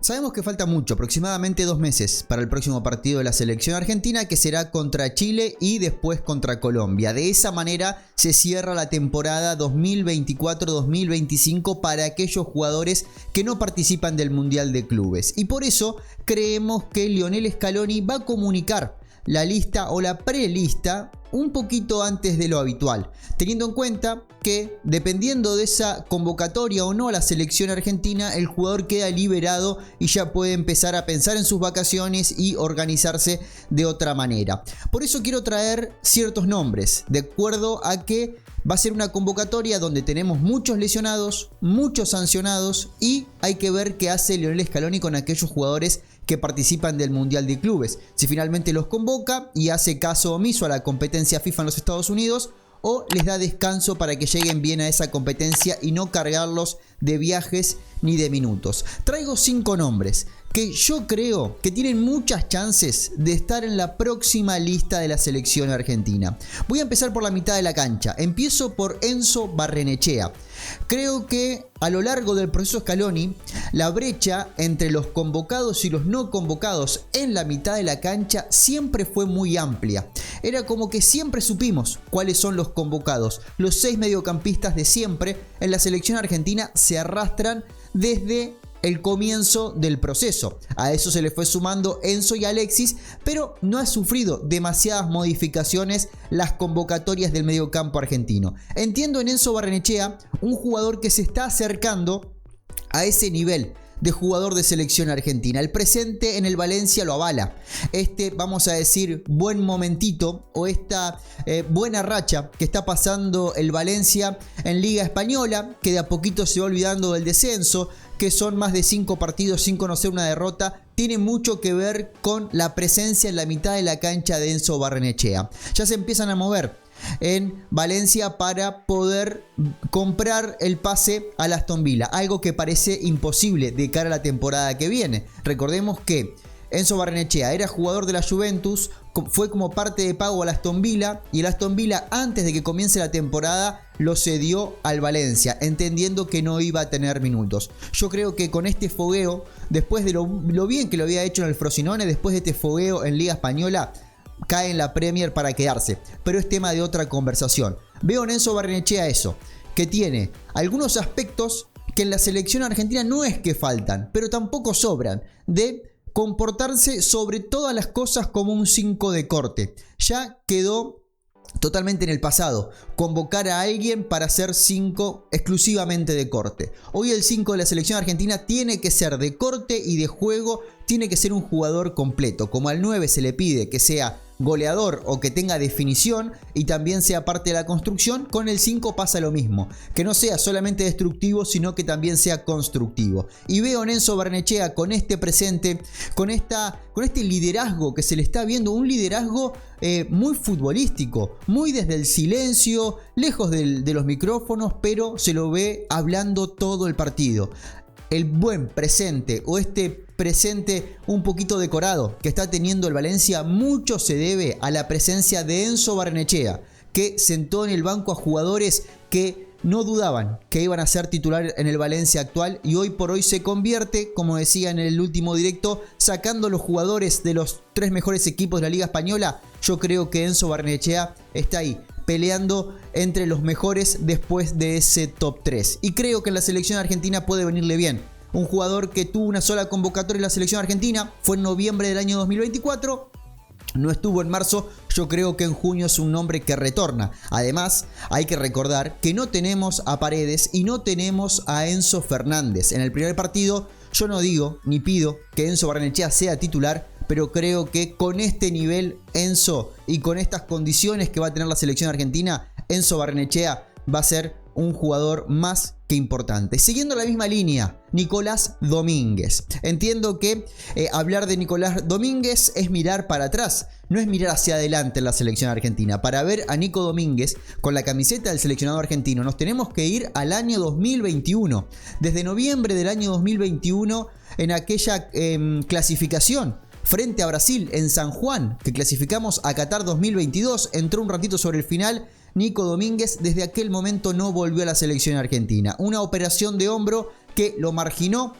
Sabemos que falta mucho, aproximadamente 2 meses, para el próximo partido de la selección argentina, que será contra Chile y después contra Colombia. De esa manera se cierra la temporada 2024-2025 para aquellos jugadores que no participan del Mundial de Clubes. Y por eso creemos que Lionel Scaloni va a comunicar la lista o la prelista un poquito antes de lo habitual, teniendo en cuenta que dependiendo de esa convocatoria o no a la selección argentina, el jugador queda liberado y ya puede empezar a pensar en sus vacaciones y organizarse de otra manera. Por eso quiero traer ciertos nombres, de acuerdo a que va a ser una convocatoria donde tenemos muchos lesionados, muchos sancionados, y hay que ver qué hace Lionel Scaloni con aquellos jugadores que participan del Mundial de Clubes. Si finalmente los convoca y hace caso omiso a la competencia FIFA en los Estados Unidos, o les da descanso para que lleguen bien a esa competencia y no cargarlos de viajes ni de minutos. Traigo 5 nombres que yo creo que tienen muchas chances de estar en la próxima lista de la selección argentina. Voy a empezar por la mitad de la cancha. Empiezo por Enzo Barrenechea. Creo que a lo largo del proceso Scaloni, la brecha entre los convocados y los no convocados en la mitad de la cancha siempre fue muy amplia. Era como que siempre supimos cuáles son los convocados. Los 6 mediocampistas de siempre en la selección argentina se arrastran desde el comienzo del proceso. A eso se le fue sumando Enzo y Alexis, pero no ha sufrido demasiadas modificaciones las convocatorias del mediocampo argentino. Entiendo en Enzo Barrenechea un jugador que se está acercando a ese nivel de jugador de selección argentina. El presente en el Valencia lo avala. Vamos a decir, buen momentito o esta buena racha que está pasando el Valencia en Liga Española, que de a poquito se va olvidando del descenso, que son más de 5 partidos sin conocer una derrota, tiene mucho que ver con la presencia en la mitad de la cancha de Enzo Barrenechea. Ya se empiezan a mover en Valencia para poder comprar el pase al Aston Villa, algo que parece imposible de cara a la temporada que viene. Recordemos que Enzo Barrenechea era jugador de la Juventus, fue como parte de pago al Aston Villa, y el Aston Villa, antes de que comience la temporada, lo cedió al Valencia, entendiendo que no iba a tener minutos. Yo creo que con este fogueo, después de lo bien que lo había hecho en el Frosinone, después de este fogueo en Liga Española, cae en la Premier para quedarse, pero es tema de otra conversación. Veo en Enzo Barrenechea eso, que tiene algunos aspectos que en la selección argentina no es que faltan, pero tampoco sobran, de comportarse sobre todas las cosas como un 5 de corte. Ya quedó totalmente en el pasado convocar a alguien para ser 5 exclusivamente de corte. Hoy el 5 de la selección argentina tiene que ser de corte y de juego, tiene que ser un jugador completo. Como al 9 se le pide que sea goleador o que tenga definición y también sea parte de la construcción, con el 5 pasa lo mismo, que no sea solamente destructivo sino que también sea constructivo. Y veo en Enzo Barrenechea con este presente, con este liderazgo que se le está viendo, un liderazgo muy futbolístico, muy desde el silencio, lejos de los micrófonos, pero se lo ve hablando todo el partido. El buen presente o este presente un poquito decorado que está teniendo el Valencia mucho se debe a la presencia de Enzo Barrenechea, que sentó en el banco a jugadores que no dudaban que iban a ser titular en el Valencia actual, y hoy por hoy se convierte, como decía en el último directo, sacando los jugadores de los 3 mejores equipos de la Liga Española. Yo creo que Enzo Barrenechea está ahí peleando entre los mejores después de ese top 3, y creo que en la selección argentina puede venirle bien. Un jugador que tuvo una sola convocatoria en la selección argentina, fue en noviembre del año 2024, no estuvo en marzo. Yo creo que en junio es un nombre que retorna. Además, hay que recordar que no tenemos a Paredes y no tenemos a Enzo Fernández. En el primer partido, yo no digo ni pido que Enzo Barrenechea sea titular, pero creo que con este nivel Enzo y con estas condiciones que va a tener la selección argentina, Enzo Barrenechea va a ser un jugador más que importante. Siguiendo la misma línea, Nicolás Domínguez. Entiendo que hablar de Nicolás Domínguez es mirar para atrás, no es mirar hacia adelante en la selección argentina. Para ver a Nico Domínguez con la camiseta del seleccionado argentino, nos tenemos que ir al año 2021. Desde noviembre del año 2021, en aquella clasificación frente a Brasil en San Juan, que clasificamos a Qatar 2022, entró un ratito sobre el final Nico Domínguez. Desde aquel momento no volvió a la selección argentina. Una operación de hombro que lo marginó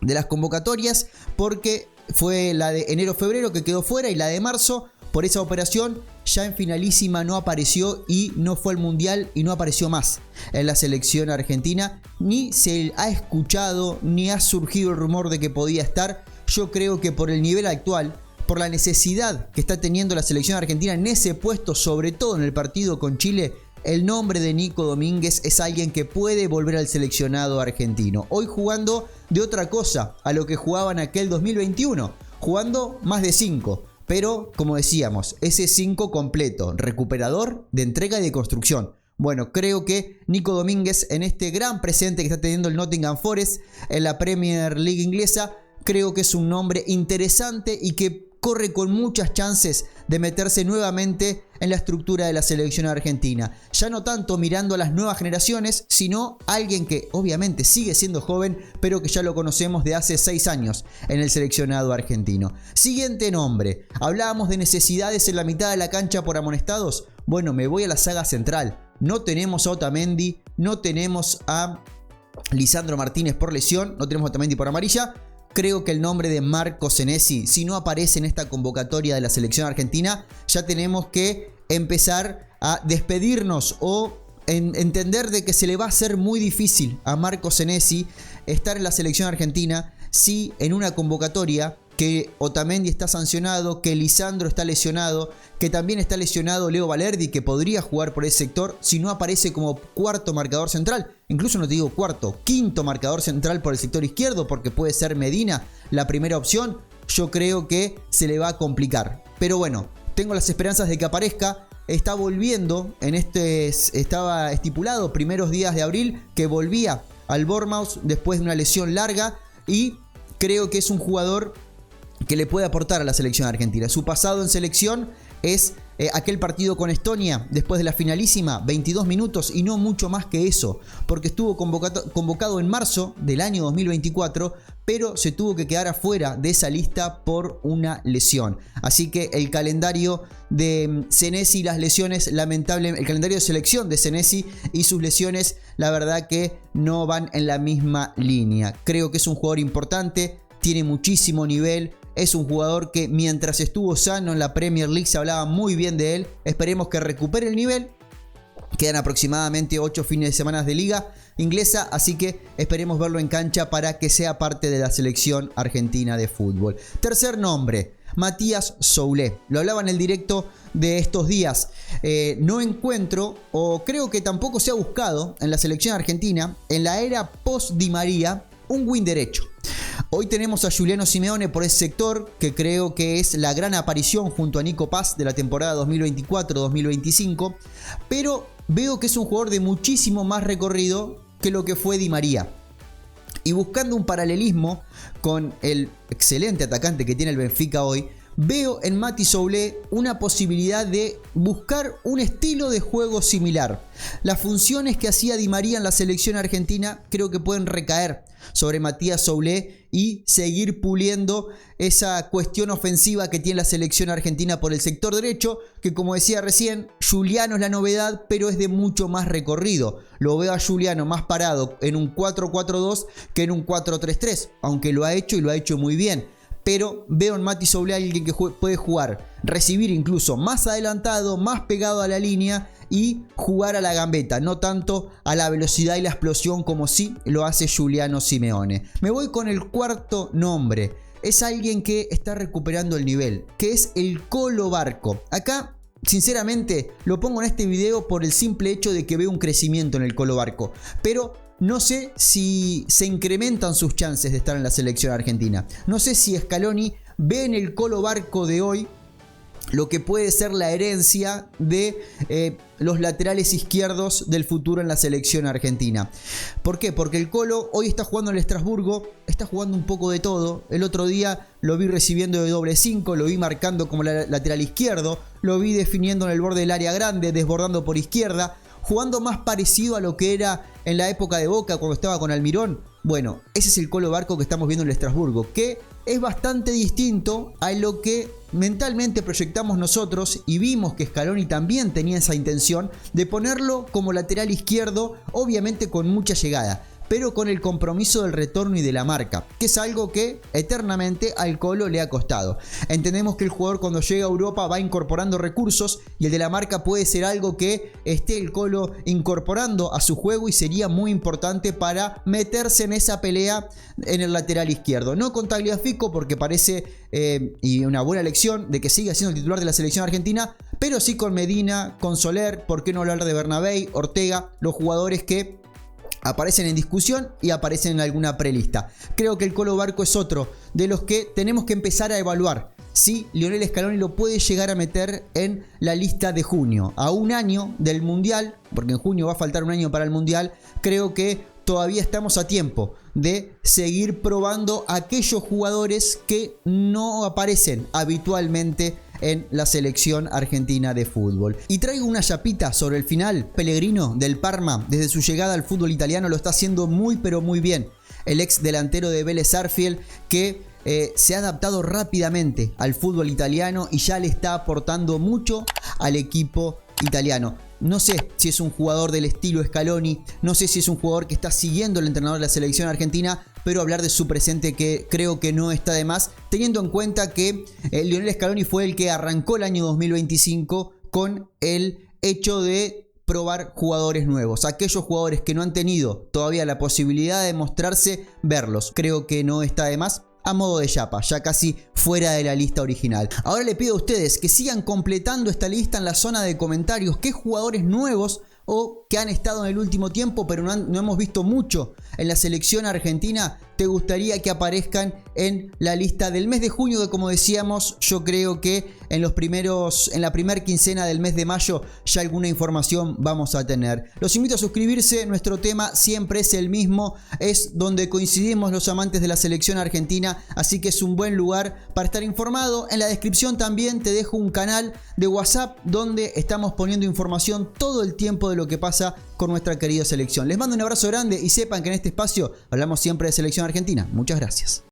de las convocatorias, porque fue la de enero-febrero que quedó fuera y la de marzo por esa operación ya en finalísima no apareció y no fue al mundial y no apareció más en la selección argentina, ni se ha escuchado ni ha surgido el rumor de que podía estar. Yo creo que por el nivel actual, por la necesidad que está teniendo la selección argentina en ese puesto, sobre todo en el partido con Chile, el nombre de Nico Domínguez es alguien que puede volver al seleccionado argentino. Hoy jugando de otra cosa a lo que jugaban aquel 2021, jugando más de 5. Pero, como decíamos, ese 5 completo, recuperador, de entrega y de construcción. Bueno, creo que Nico Domínguez, en este gran presente que está teniendo el Nottingham Forest en la Premier League inglesa, creo que es un nombre interesante y que corre con muchas chances de meterse nuevamente en la estructura de la selección argentina. Ya no tanto mirando a las nuevas generaciones, sino alguien que obviamente sigue siendo joven, pero que ya lo conocemos de hace 6 años en el seleccionado argentino. Siguiente nombre. Hablábamos de necesidades en la mitad de la cancha por amonestados. Bueno, me voy a la saga central. No tenemos a Otamendi, no tenemos a Lisandro Martínez por lesión, no tenemos a Otamendi por amarilla. Creo que el nombre de Marco Senesi, si no aparece en esta convocatoria de la selección argentina, ya tenemos que empezar a despedirnos o entender de que se le va a hacer muy difícil a Marco Senesi estar en la selección argentina si en una convocatoria que Otamendi está sancionado, que Lisandro está lesionado, que también está lesionado Leo Valerdi, que podría jugar por ese sector, si no aparece como cuarto marcador central, incluso no te digo cuarto, quinto marcador central por el sector izquierdo, porque puede ser Medina la primera opción, yo creo que se le va a complicar. Pero bueno, tengo las esperanzas de que aparezca. Está volviendo, estaba estipulado primeros días de abril que volvía al Bournemouth después de una lesión larga, y creo que es un jugador que le puede aportar a la selección argentina. Su pasado en selección es aquel partido con Estonia después de la finalísima, 22 minutos y no mucho más que eso, porque estuvo convocado en marzo del año 2024, pero se tuvo que quedar afuera de esa lista por una lesión. Así que el calendario de Senesi, las lesiones, lamentablemente, el calendario de selección de Senesi y sus lesiones, la verdad que no van en la misma línea. Creo que es un jugador importante, tiene muchísimo nivel. Es un jugador que mientras estuvo sano en la Premier League se hablaba muy bien de él. Esperemos que recupere el nivel. Quedan aproximadamente 8 fines de semana de liga inglesa, así que esperemos verlo en cancha para que sea parte de la selección argentina de fútbol. Tercer nombre, Matías Soulé. Lo hablaba en el directo de estos días. No encuentro, o creo que tampoco se ha buscado en la selección argentina, en la era post-Di María, un wing derecho. Hoy tenemos a Giuliano Simeone por ese sector, que creo que es la gran aparición junto a Nico Paz de la temporada 2024-2025, pero veo que es un jugador de muchísimo más recorrido que lo que fue Di María. Y buscando un paralelismo con el excelente atacante que tiene el Benfica hoy, veo en Mati Soulé una posibilidad de buscar un estilo de juego similar. Las funciones que hacía Di María en la selección argentina creo que pueden recaer sobre Matías Soulé y seguir puliendo esa cuestión ofensiva que tiene la selección argentina por el sector derecho, que como decía recién, Giuliano es la novedad, pero es de mucho más recorrido. Lo veo a Giuliano más parado en un 4-4-2 que en un 4-3-3, aunque lo ha hecho y lo ha hecho muy bien. Pero veo en Mati Soulé alguien que puede jugar, recibir incluso más adelantado, más pegado a la línea y jugar a la gambeta, no tanto a la velocidad y la explosión como sí lo hace Giuliano Simeone. Me voy con el cuarto nombre. Es alguien que está recuperando el nivel, que es el Colo Barco. Acá, sinceramente, lo pongo en este video por el simple hecho de que veo un crecimiento en el Colo Barco. Pero no sé si se incrementan sus chances de estar en la selección argentina. No sé si Scaloni ve en el Colo Barco de hoy lo que puede ser la herencia de los laterales izquierdos del futuro en la selección argentina. ¿Por qué? Porque el Colo hoy está jugando en el Estrasburgo, está jugando un poco de todo. El otro día lo vi recibiendo de doble 5, lo vi marcando como lateral izquierdo, lo vi definiendo en el borde del área grande, desbordando por izquierda, jugando más parecido a lo que era en la época de Boca cuando estaba con Almirón. Bueno, ese es el Colo Barco que estamos viendo en el Estrasburgo, que es bastante distinto a lo que mentalmente proyectamos nosotros, y vimos que Scaloni también tenía esa intención de ponerlo como lateral izquierdo, obviamente con mucha llegada. pero con el compromiso del retorno y de la marca, que es algo que eternamente al Colo le ha costado. Entendemos que el jugador cuando llega a Europa va incorporando recursos y el de la marca puede ser algo que esté el Colo incorporando a su juego y sería muy importante para meterse en esa pelea en el lateral izquierdo. No con Tagliafico porque parece y una buena elección de que siga siendo el titular de la selección argentina, pero sí con Medina, con Soler, por qué no hablar de Bernabé, Ortega, los jugadores que aparecen en discusión y aparecen en alguna prelista. Creo que el Colo Barco es otro de los que tenemos que empezar a evaluar si Lionel Scaloni lo puede llegar a meter en la lista de junio. A un año del Mundial, porque en junio va a faltar un año para el Mundial, creo que todavía estamos a tiempo de seguir probando a aquellos jugadores que no aparecen habitualmente en la selección argentina de fútbol. Y traigo una chapita sobre el final. Pellegrino del Parma, desde su llegada al fútbol italiano, lo está haciendo muy pero muy bien. El ex delantero de Vélez Sarsfield que se ha adaptado rápidamente al fútbol italiano y ya le está aportando mucho al equipo italiano. No sé si es un jugador del estilo Scaloni, no sé si es un jugador que está siguiendo el entrenador de la selección argentina, pero hablar de su presente que creo que no está de más, teniendo en cuenta que Lionel Scaloni fue el que arrancó el año 2025 con el hecho de probar jugadores nuevos, aquellos jugadores que no han tenido todavía la posibilidad de mostrarse, verlos. Creo que no está de más. A modo de chapa, ya casi fuera de la lista original. Ahora le pido a ustedes que sigan completando esta lista en la zona de comentarios. ¿Qué jugadores nuevos o que han estado en el último tiempo pero no hemos visto mucho en la selección argentina te gustaría que aparezcan en la lista del mes de junio? Que, como decíamos, yo creo que en la primera quincena del mes de mayo ya alguna información vamos a tener. Los invito a suscribirse. Nuestro tema siempre es el mismo, es donde coincidimos los amantes de la selección argentina, así que es un buen lugar para estar informado. En la descripción también te dejo un canal de WhatsApp donde estamos poniendo información todo el tiempo de lo que pasa con nuestra querida selección. Les mando un abrazo grande y sepan que en este espacio hablamos siempre de selección argentina. Muchas gracias.